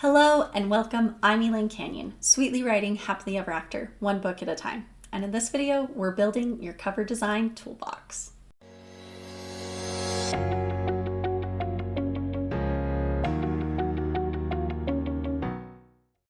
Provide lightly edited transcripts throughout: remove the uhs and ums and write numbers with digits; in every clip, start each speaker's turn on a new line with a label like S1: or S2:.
S1: Hello and welcome. I'm Elaine Canyon, sweetly writing happily ever after, one book at a time. And in this video, we're building your cover design toolbox.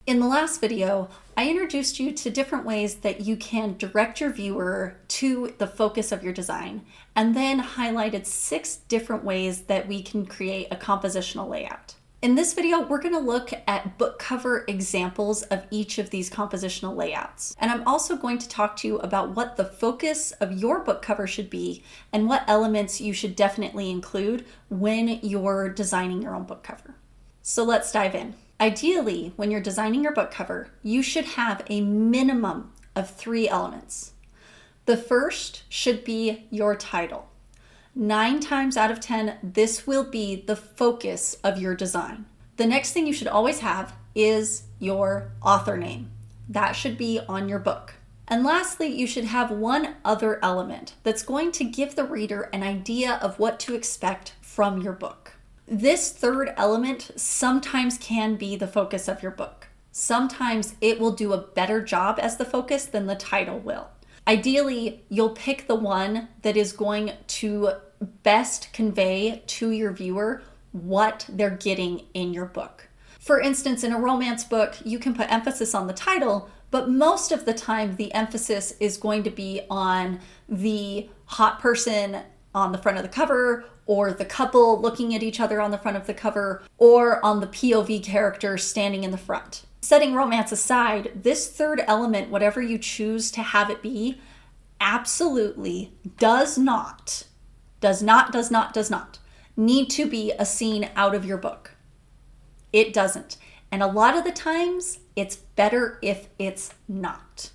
S1: In the last video, I introduced you to different ways that you can direct your viewer to the focus of your design, and then highlighted 6 different ways that we can create a compositional layout. In this video, we're going to look at book cover examples of each of these compositional layouts. And I'm also going to talk to you about what the focus of your book cover should be and what elements you should definitely include when you're designing your own book cover. So let's dive in. Ideally, when you're designing your book cover, you should have a minimum of 3 elements. The first should be your title. 9 times out of 10, this will be the focus of your design. The next thing you should always have is your author name. That should be on your book. And lastly, you should have one other element that's going to give the reader an idea of what to expect from your book. This third element sometimes can be the focus of your book. Sometimes it will do a better job as the focus than the title will. Ideally, you'll pick the one that is going to best convey to your viewer what they're getting in your book. For instance, in a romance book, you can put emphasis on the title, but most of the time the emphasis is going to be on the hot person on the front of the cover, or the couple looking at each other on the front of the cover, or on the POV character standing in the front. Setting romance aside, this third element, whatever you choose to have it be, absolutely does not need to be a scene out of your book. It doesn't. And a lot of the times, it's better if it's not.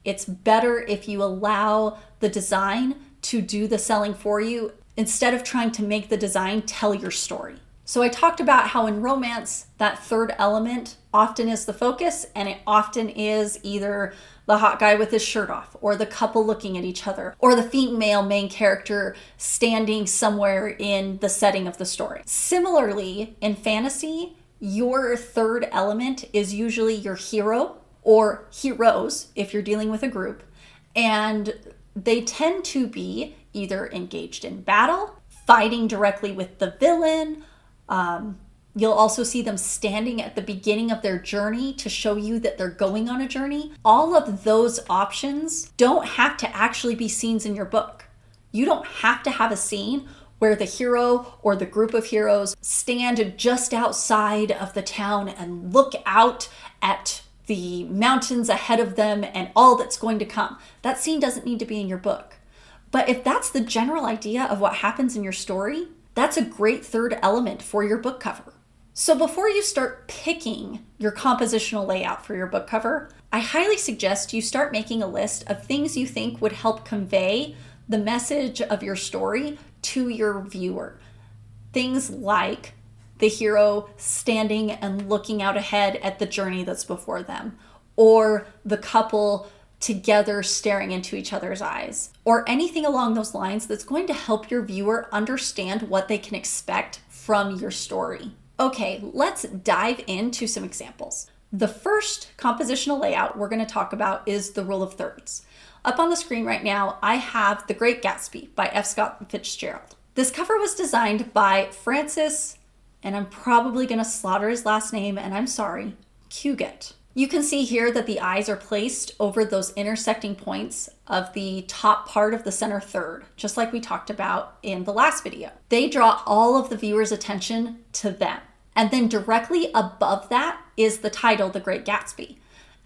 S1: It's better if you allow the design to do the selling for you instead of trying to make the design tell your story. So I talked about how in romance, that third element often is the focus, and it often is either the hot guy with his shirt off, or the couple looking at each other, or the female main character standing somewhere in the setting of the story. Similarly, in fantasy, your third element is usually your hero or heroes if you're dealing with a group, and they tend to be either engaged in battle, fighting directly with the villain. You'll also see them standing at the beginning of their journey to show you that they're going on a journey. All of those options don't have to actually be scenes in your book. You don't have to have a scene where the hero or the group of heroes stand just outside of the town and look out at the mountains ahead of them and all that's going to come. That scene doesn't need to be in your book. But if that's the general idea of what happens in your story, that's a great third element for your book cover. So before you start picking your compositional layout for your book cover, I highly suggest you start making a list of things you think would help convey the message of your story to your viewer. Things like the hero standing and looking out ahead at the journey that's before them, or the couple together staring into each other's eyes, or anything along those lines that's going to help your viewer understand what they can expect from your story. Okay, let's dive into some examples. The first compositional layout we're going to talk about is the rule of thirds. Up on the screen right now, I have The Great Gatsby by F. Scott Fitzgerald. This cover was designed by Francis, and I'm probably going to slaughter his last name, and I'm sorry, Cuget. You can see here that the eyes are placed over those intersecting points of the top part of the center third, just like we talked about in the last video. They draw all of the viewer's attention to them. And then directly above that is the title, The Great Gatsby.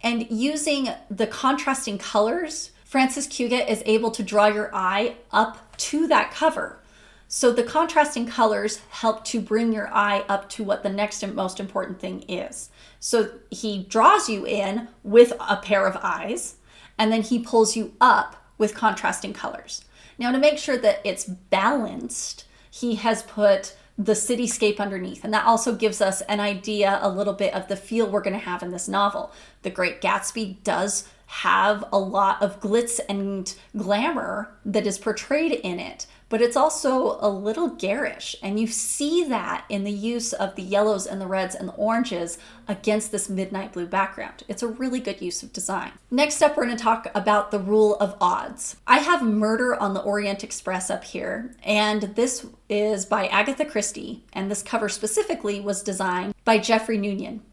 S1: And using the contrasting colors, Francis Cuget is able to draw your eye up to that cover. So the contrasting colors help to bring your eye up to what the next and most important thing is. So he draws you in with a pair of eyes, and then he pulls you up with contrasting colors. Now, to make sure that it's balanced, he has put the cityscape underneath, and that also gives us an idea a little bit of the feel we're going to have in this novel. The Great Gatsby does have a lot of glitz and glamour that is portrayed in it, but it's also a little garish. And you see that in the use of the yellows and the reds and the oranges against this midnight blue background. It's a really good use of design. Next up, we're going to talk about the rule of odds. I have Murder on the Orient Express up here, and this is by Agatha Christie, and this cover specifically was designed by Jeffrey Noonan.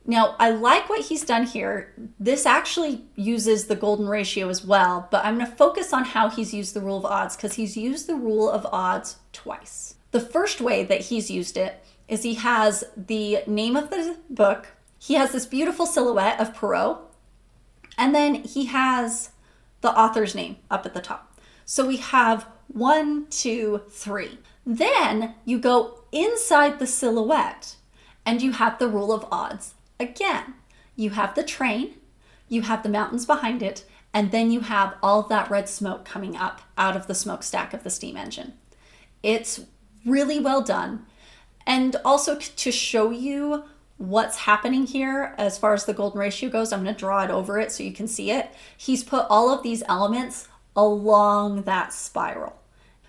S1: Now, I like what he's done here. This actually uses the golden ratio as well, but I'm going to focus on how he's used the rule of odds because he's used the rule of odds twice. The first way that he's used it is he has the name of the book, he has this beautiful silhouette of Perrault, and then he has the author's name up at the top. So we have 1, 2, 3. Then you go inside the silhouette and you have the rule of odds. Again, you have the train, you have the mountains behind it, and then you have all of that red smoke coming up out of the smokestack of the steam engine. It's really well done. And also to show you what's happening here as far as the golden ratio goes, I'm going to draw it over it so you can see it. He's put all of these elements along that spiral.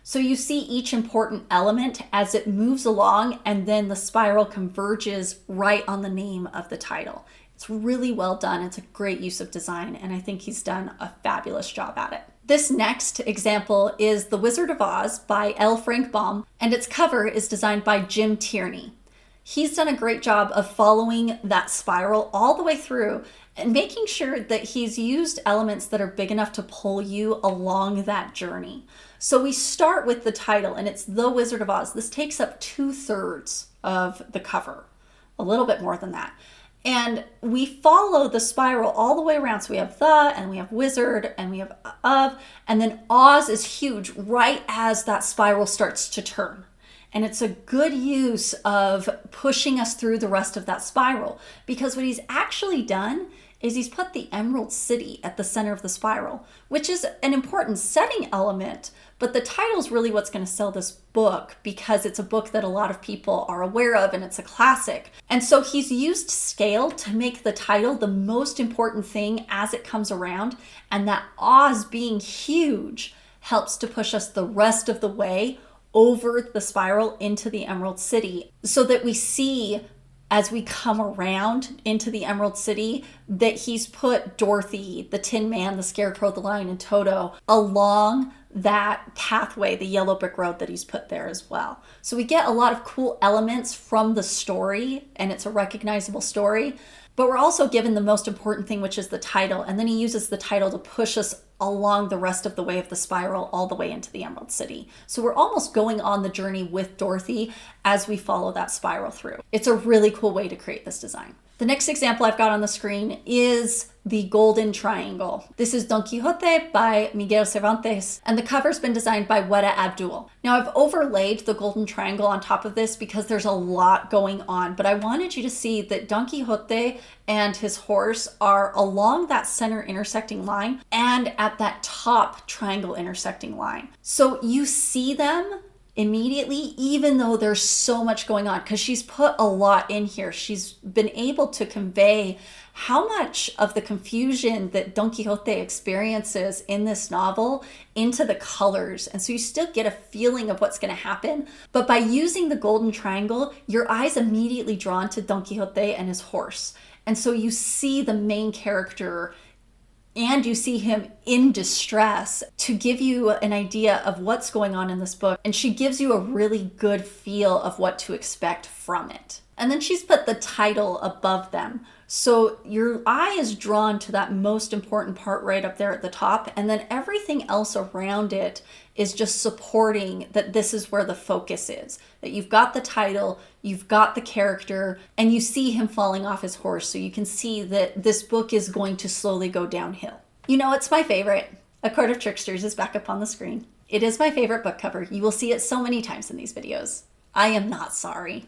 S1: So you see each important element as it moves along, and then the spiral converges right on the name of the title. It's really well done. It's a great use of design, and I think he's done a fabulous job at it. This next example is The Wizard of Oz by L. Frank Baum, and its cover is designed by Jim Tierney. He's done a great job of following that spiral all the way through and making sure that he's used elements that are big enough to pull you along that journey. So we start with the title, and it's The Wizard of Oz. This takes up 2/3 of the cover, a little bit more than that. And we follow the spiral all the way around. So we have the, and we have wizard, and we have of, and then Oz is huge right as that spiral starts to turn. And it's a good use of pushing us through the rest of that spiral, because what he's actually done is he's put the Emerald City at the center of the spiral, which is an important setting element, but the title's really what's going to sell this book because it's a book that a lot of people are aware of and it's a classic. And so he's used scale to make the title the most important thing as it comes around, and that Oz being huge helps to push us the rest of the way over the spiral into the Emerald City, so that we see as we come around into the Emerald City that he's put Dorothy, the Tin Man, the Scarecrow, the Lion, and Toto along that pathway, the yellow brick road that he's put there as well. So we get a lot of cool elements from the story, and it's a recognizable story, but we're also given the most important thing, which is the title, and then he uses the title to push us along the rest of the way of the spiral all the way into the Emerald City. So we're almost going on the journey with Dorothy as we follow that spiral through. It's a really cool way to create this design. The next example I've got on the screen is the Golden Triangle. This is Don Quixote by Miguel Cervantes, and the cover's been designed by Weta Abdul. Now I've overlaid the Golden Triangle on top of this because there's a lot going on, but I wanted you to see that Don Quixote and his horse are along that center intersecting line and at that top triangle intersecting line. So you see them immediately, even though there's so much going on, because she's put a lot in here. She's been able to convey how much of the confusion that Don Quixote experiences in this novel into the colors. And so you still get a feeling of what's going to happen. But by using the Golden Triangle, your eye's immediately drawn to Don Quixote and his horse. And so you see the main character and you see him in distress to give you an idea of what's going on in this book. And she gives you a really good feel of what to expect from it. And then she's put the title above them. So your eye is drawn to that most important part right up there at the top. And then everything else around it is just supporting that this is where the focus is. That you've got the title, you've got the character, and you see him falling off his horse. So you can see that this book is going to slowly go downhill. You know, it's my favorite. A Court of Tricksters is back up on the screen. It is my favorite book cover. You will see it so many times in these videos. I am not sorry.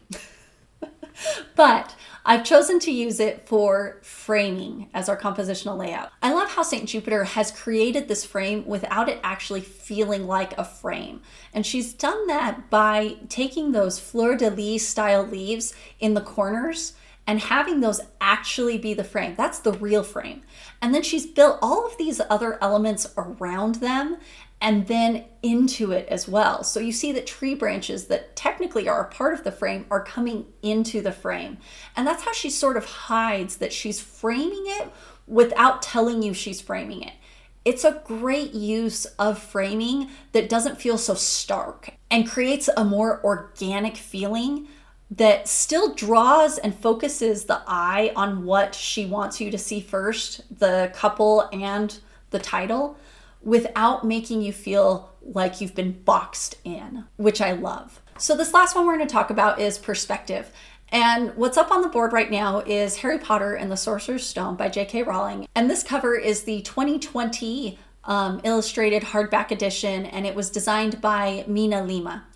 S1: But I've chosen to use it for framing as our compositional layout. I love how St. Jupiter has created this frame without it actually feeling like a frame. And she's done that by taking those fleur-de-lis style leaves in the corners and having those actually be the frame. That's the real frame. And then she's built all of these other elements around them, and then into it as well. So you see that tree branches that technically are a part of the frame are coming into the frame. And that's how she sort of hides that she's framing it without telling you she's framing it. It's a great use of framing that doesn't feel so stark and creates a more organic feeling that still draws and focuses the eye on what she wants you to see first, the couple and the title, without making you feel like you've been boxed in, which I love. So this last one we're going to talk about is perspective. And what's up on the board right now is Harry Potter and the Sorcerer's Stone by J.K. Rowling. And this cover is the 2020 illustrated hardback edition, and it was designed by Mina Lima.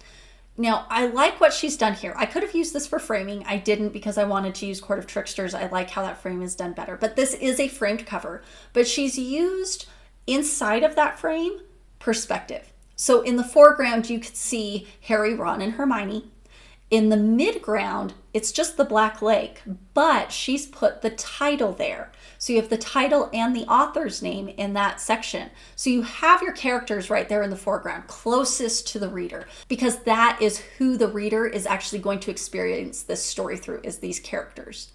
S1: Now, I like what she's done here. I could have used this for framing. I didn't because I wanted to use Court of Tricksters. I like how that frame is done better. But this is a framed cover. But she's used inside of that frame perspective. So in the foreground, you could see Harry, Ron, and Hermione. In the midground, it's just the Black Lake, but she's put the title there. So you have the title and the author's name in that section. So you have your characters right there in the foreground, closest to the reader, because that is who the reader is actually going to experience this story through, is these characters.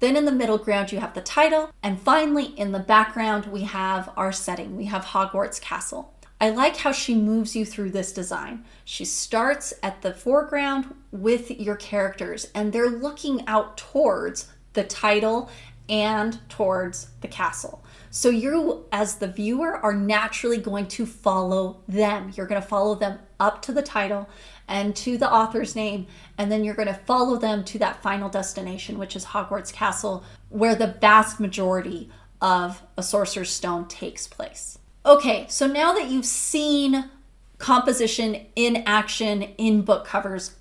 S1: Then in the middle ground, you have the title. And finally, in the background, we have our setting. We have Hogwarts Castle. I like how she moves you through this design. She starts at the foreground with your characters, and they're looking out towards the title and towards the castle. So you, as the viewer, are naturally going to follow them. You're going to follow them up to the title and to the author's name, and then you're going to follow them to that final destination, which is Hogwarts Castle, where the vast majority of A Sorcerer's Stone takes place. Okay, so now that you've seen composition in action in book covers,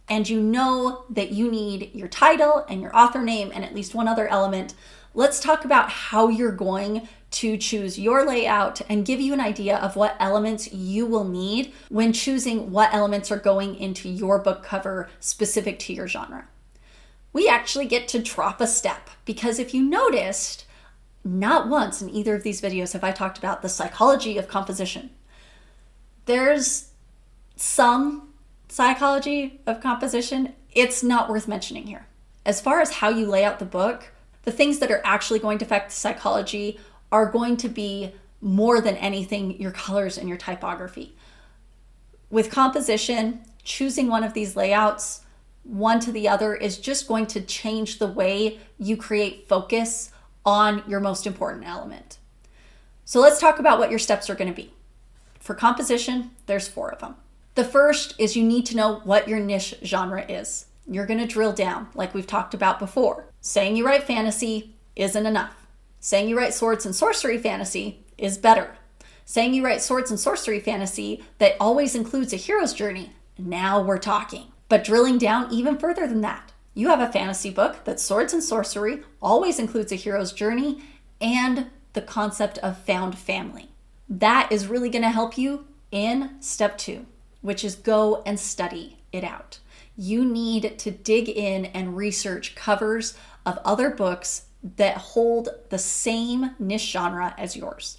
S1: and you know that you need your title and your author name and at least one other element, let's talk about how you're going to choose your layout and give you an idea of what elements you will need when choosing what elements are going into your book cover specific to your genre. We actually get to drop a step, because if you noticed, not once in either of these videos have I talked about the psychology of composition. There's some psychology of composition. It's not worth mentioning here. As far as how you lay out the book, the things that are actually going to affect the psychology are going to be, more than anything, your colors and your typography. With composition, choosing one of these layouts, one to the other, is just going to change the way you create focus on your most important element. So let's talk about what your steps are going to be. For composition, there's 4 of them. The first is you need to know what your niche genre is. You're going to drill down, like we've talked about before. Saying you write fantasy isn't enough. Saying you write swords and sorcery fantasy is better. Saying you write swords and sorcery fantasy that always includes a hero's journey, now we're talking. But drilling down even further than that, you have a fantasy book that swords and sorcery always includes a hero's journey and the concept of found family. That is really going to help you in step 2, which is go and study it out. You need to dig in and research covers of other books that hold the same niche genre as yours.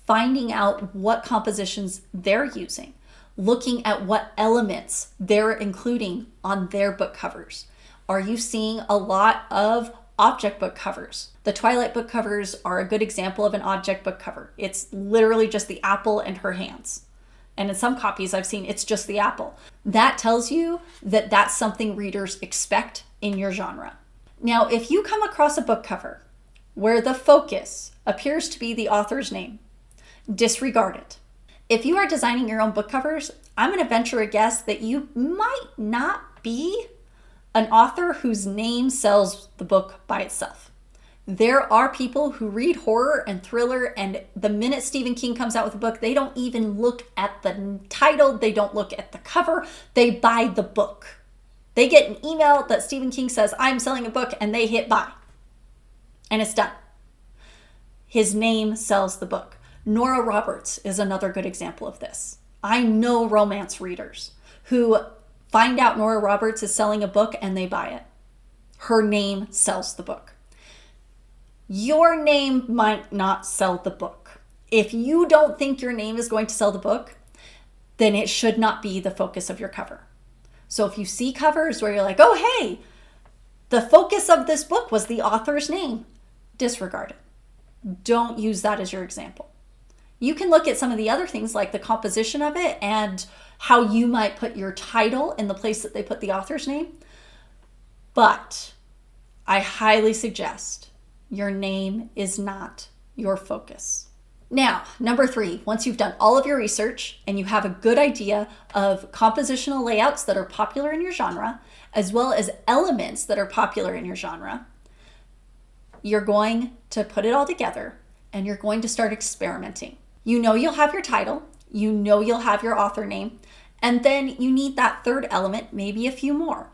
S1: Finding out what compositions they're using, looking at what elements they're including on their book covers. Are you seeing a lot of object book covers? The Twilight book covers are a good example of an object book cover. It's literally just the apple and her hands. And in some copies I've seen, it's just the apple. That tells you that that's something readers expect in your genre. Now, if you come across a book cover where the focus appears to be the author's name, disregard it. If you are designing your own book covers, I'm going to venture a guess that you might not be an author whose name sells the book by itself. There are people who read horror and thriller, and the minute Stephen King comes out with a book, they don't even look at the title, they don't look at the cover, they buy the book. They get an email that Stephen King says, I'm selling a book, and they hit buy. And it's done. His name sells the book. Nora Roberts is another good example of this. I know romance readers who find out Nora Roberts is selling a book and they buy it. Her name sells the book. Your name might not sell the book. If you don't think your name is going to sell the book, then it should not be the focus of your cover. So if you see covers where you're like, oh, hey, the focus of this book was the author's name, disregard it. Don't use that as your example. You can look at some of the other things like the composition of it and how you might put your title in the place that they put the author's name. But I highly suggest your name is not your focus. Now, number 3, once you've done all of your research and you have a good idea of compositional layouts that are popular in your genre, as well as elements that are popular in your genre, you're going to put it all together and you're going to start experimenting. You know you'll have your title, you know you'll have your author name, and then you need that third element, maybe a few more.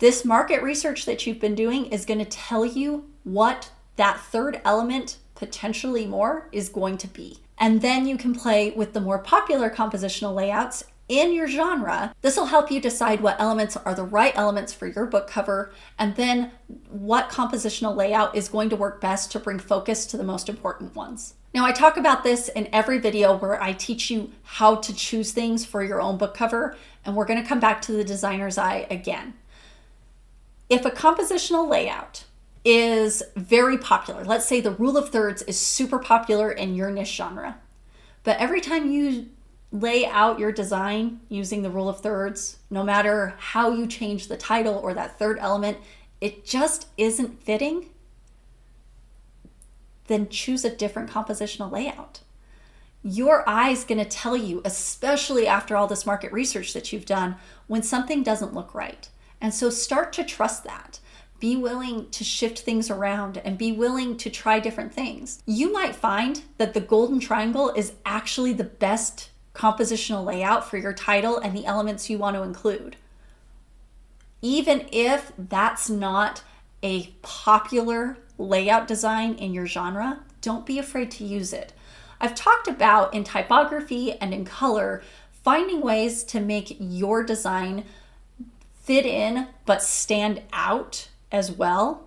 S1: This market research that you've been doing is going to tell you what that third element, potentially more, is going to be. And then you can play with the more popular compositional layouts in your genre. This will help you decide what elements are the right elements for your book cover, and then what compositional layout is going to work best to bring focus to the most important ones. Now, I talk about this in every video where I teach you how to choose things for your own book cover, and we're going to come back to the designer's eye again. If a compositional layout is very popular, let's say the rule of thirds is super popular in your niche genre, but every time you lay out your design using the rule of thirds, no matter how you change the title or that third element, it just isn't fitting, then choose a different compositional layout. Your eye's going to tell you, especially after all this market research that you've done, when something doesn't look right. And so start to trust that. Be willing to shift things around and be willing to try different things. You might find that the golden triangle is actually the best compositional layout for your title and the elements you want to include. Even if that's not a popular layout design in your genre, don't be afraid to use it. I've talked about in typography and in color, finding ways to make your design fit in but stand out as well.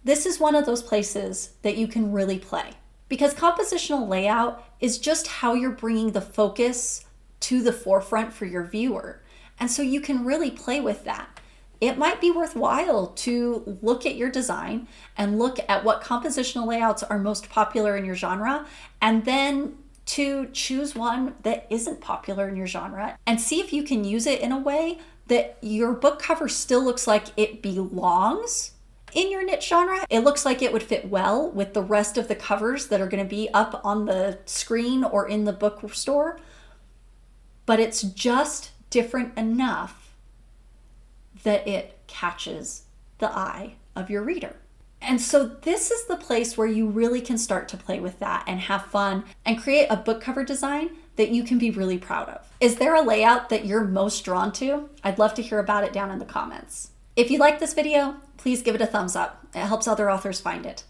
S1: This is one of those places that you can really play, because compositional layout is just how you're bringing the focus to the forefront for your viewer. And so you can really play with that. It might be worthwhile to look at your design and look at what compositional layouts are most popular in your genre, and then to choose one that isn't popular in your genre and see if you can use it in a way that your book cover still looks like it belongs in your niche genre. It looks like it would fit well with the rest of the covers that are going to be up on the screen or in the bookstore, but it's just different enough that it catches the eye of your reader. And so this is the place where you really can start to play with that and have fun and create a book cover design that you can be really proud of. Is there a layout that you're most drawn to? I'd love to hear about it down in the comments. If you like this video, please give it a thumbs up. It helps other authors find it.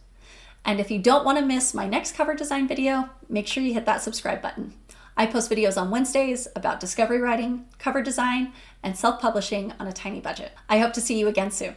S1: And if you don't want to miss my next cover design video, make sure you hit that subscribe button. I post videos on Wednesdays about discovery writing, cover design, and self-publishing on a tiny budget. I hope to see you again soon.